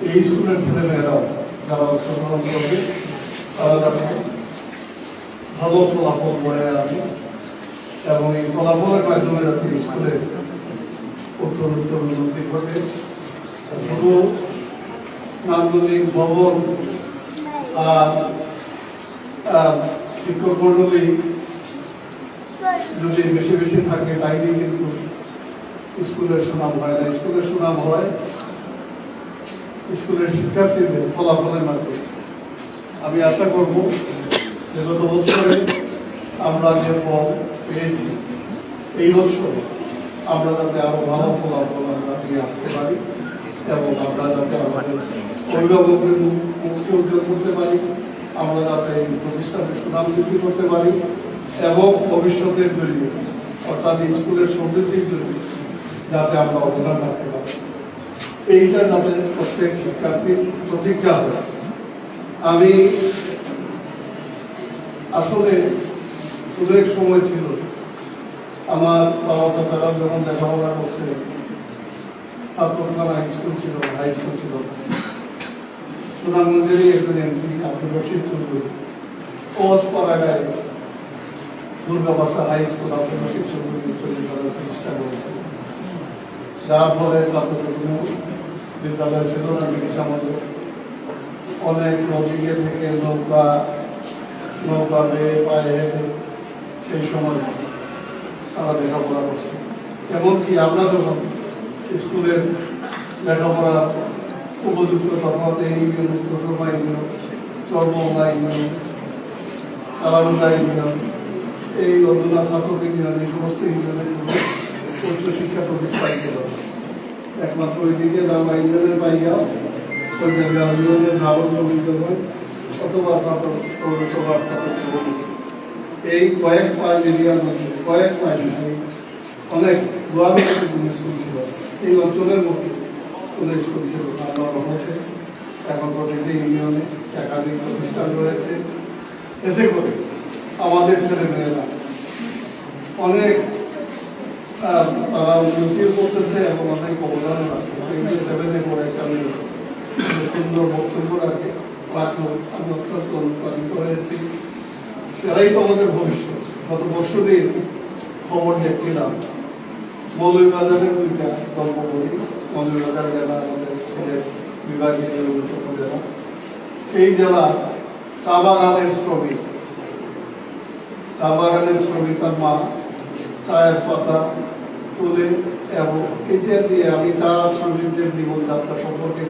এই স্কুলের ছেলেমেয়েরাও যারা অংশগ্রহণ করবে তারা যাতে ভালো ফলাফল বয়ে আনবে এবং এই ফলাফলের মাধ্যমে যাতে স্কুলে উত্তর উন্নতি ঘটে। শুধু নান্দনিক ভবন আর শিক্ষক মন্ডলী যদি বেশি বেশি থাকে তাইলেই কিন্তু স্কুলের সুনাম হয় না। স্কুলের সুনাম হয় স্কুলের শিক্ষার্থীদের ফলাফলের মাধ্যমে। আমি আশা করব যে গত বছরে আমরা যে ফল পেয়েছি এই বছর আমরা যাতে আরো ভালো ফলাফল আমরা নিয়ে আসতে পারি এবং আমরা যাতে আমাদের অভিভাবকদের মুখকে উজ্জ্বল করতে পারি, আমরা যাতে এই প্রতিষ্ঠানের সুনাম বৃদ্ধি করতে পারি এবং ভবিষ্যতের জন্য অর্থাৎ স্কুলের সমৃদ্ধির জন্য যাতে আমরা অবদান রাখতে পারি, এইটা যাতে প্রত্যেক শিক্ষার্থীর প্রতিজ্ঞা হয়। আমি আসলে অনেক সময় ছিল আমার বাবা চাচারা যখন লেখাপড়া করছে, ছাত্রখানা স্কুল ছিল, হাই স্কুল ছিল, সুনামগঞ্জেরই একজন এমপি আব্দুল রশিদ চৌধুরী পাড়াগায় দুর্গাবাসা হাই স্কুল আব্দুল রশিদ চৌধুরী তৈরি করার চেষ্টা করেছে, যার ফলে ছাত্রদের কোনো বিদ্যালয় ছিল না। ব্রিটিশ আমাদের অনেক নদীকে থেকে নৌকা বেয়ে পায়ে হেঁটে সেই সময় তারা লেখাপড়া করছে। এমনকি আমরা যখন স্কুলের লেখাপড়া উপযুক্ত তখন এই union, Chittagong union, Charmohana union, Kalagunda union, এই অধুনা ছাত্রক ইউনিয়ন, এই সমস্ত ইউনিয়নের জন্য উচ্চশিক্ষা প্রতিষ্ঠান ছিল। একমাত্র ওইদিকে দাঙ্গা ইউনিয়নের বাইরেও সন্ধ্যা ইউনিয়নের নাগরিক বিদ্যালয় অথবা ছাত্র পৌরসভার ছাত্র এই কয়েক মিলিয়ন কয়েক অনেক স্কুল ছিল। এই অঞ্চলের মধ্যে কোনো স্কুল ছিল না। আমার রহমতে এখন প্রতিটি ইউনিয়নে একাধিক প্রতিষ্ঠান রয়েছে। এতে করে আমাদের ছেলেমেয়েরা অনেক তারা উন্নতিও করতেছে এবং অনেক অবদান রাখতেছে। সেভেনে পড়ে একটা সুন্দর বক্তব্য রাখে রাখলো, আমি অত্যন্ত অনুপ্রাণিত হয়েছি। এরাই তো আমাদের ভবিষ্যৎ। গত বছরদিন খবর দেখছিলাম মৌলভীবাজারের দুইটা গল্প বলি। মৌলভীবাজার জেলা আমাদের সিলেট বিভাগীয় জেলা, সেই জেলা চা বাগানের শ্রমিক তার মা চায়ের পাতা তুলে এবং এটা দিয়ে আমি চা শ্রমিকদের জীবনযাত্রা সম্পর্কে